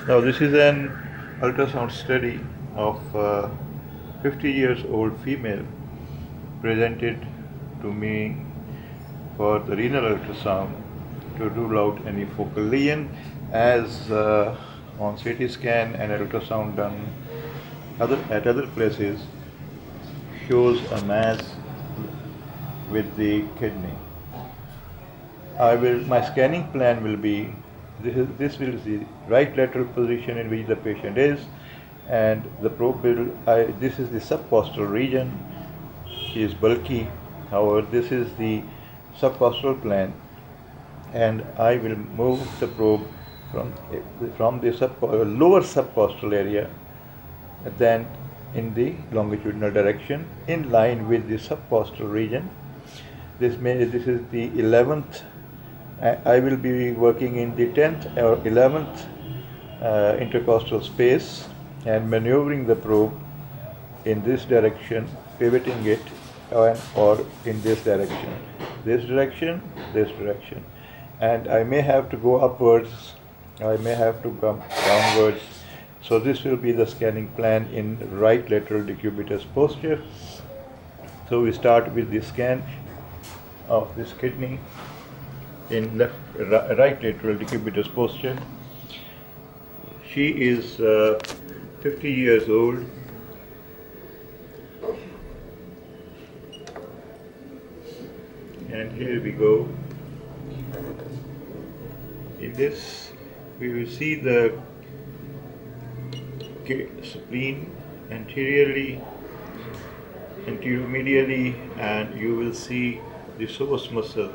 Now this is an ultrasound study of 50 years old female presented to me for the renal ultrasound to rule out any focal lesion, as on CT scan and ultrasound done at other places shows a mass with the kidney. My scanning plan will be, this will be the right lateral position in which the patient is, and the probe will, this is the subpostural region. She is bulky, however this is the subpostural plane, and I will move the probe from the lower subpostural area, then in the longitudinal direction in line with the subpostural region. This is the 11th. I will be working in the 10th or 11th intercostal space and maneuvering the probe in this direction, pivoting it, or in this direction, this direction, and I may have to go upwards, I may have to come downwards. So this will be the scanning plan in right lateral decubitus posture. So we start with the scan of this kidney in right lateral decubitus posture. She is 50 years old. And here we go. In this, we will see the spleen anteriorly, anteromedially, and you will see the psoas muscle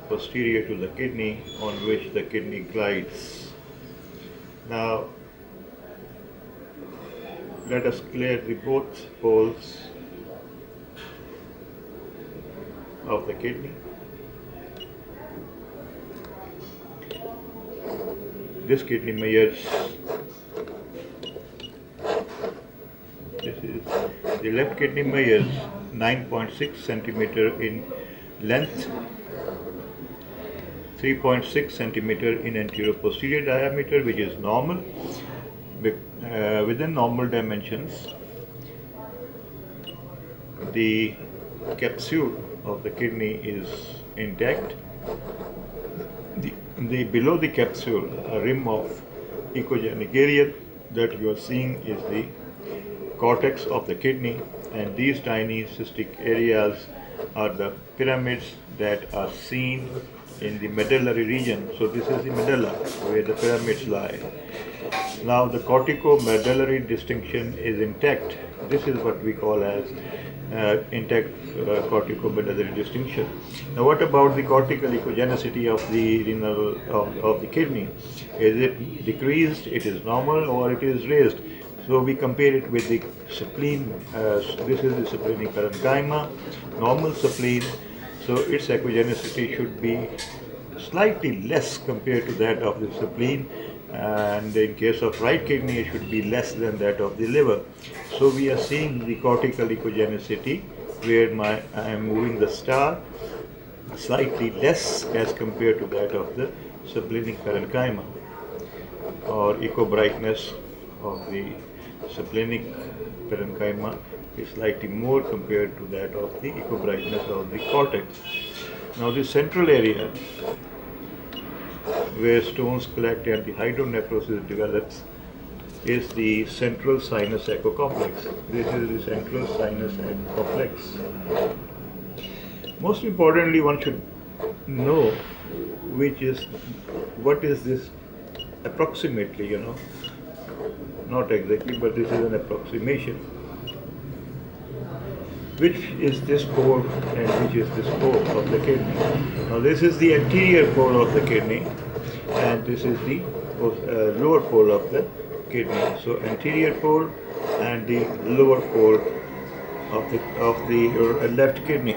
posterior to the kidney on which the kidney glides. Now, let us clear the both poles of the kidney. This kidney measures, the left kidney measures 9.6 centimeter in length, 3.6 centimeter in anterior-posterior diameter, which is normal, within normal dimensions. The capsule of the kidney is intact. Below the capsule, a rim of echogenic area that you are seeing is the cortex of the kidney, and these tiny cystic areas are the pyramids that are seen in the medullary region. So this is the medulla where the pyramids lie. Now the cortico-medullary distinction is intact. This is what we call as intact cortico-medullary distinction. Now what about the cortical echogenicity of the renal of the kidney? Is it decreased, it is normal, or it is raised? So we compare it with the spleen. This is the splenic parenchyma, normal spleen. So its echogenicity should be slightly less compared to that of the spleen, and in case of right kidney it should be less than that of the liver. So we are seeing the cortical echogenicity where I am moving the star slightly less as compared to that of the splenic parenchyma, or echo brightness of the splenic parenchyma is slightly more compared to that of the echo brightness of the cortex. Now the central area where stones collect and the hydronephrosis develops is the central sinus echo complex. This is the central sinus echo complex. Most importantly, one should know what is this approximately, not exactly, but this is an approximation. Which is this pole and which is this pole of the kidney? Now this is the anterior pole of the kidney, and this is the lower pole of the kidney. So anterior pole and the lower pole of the left kidney.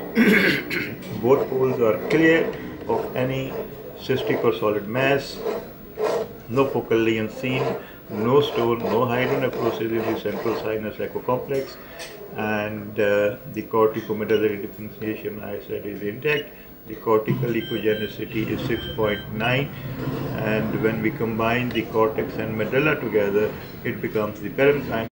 Both poles are clear of any cystic or solid mass. No focal lesion seen, no stone, no hydronephrosis in the central sinus echo complex, and the corticomedullary differentiation, I said, is intact. The cortical echogenicity is 6.9, and when we combine the cortex and medulla together, it becomes the parenchyma.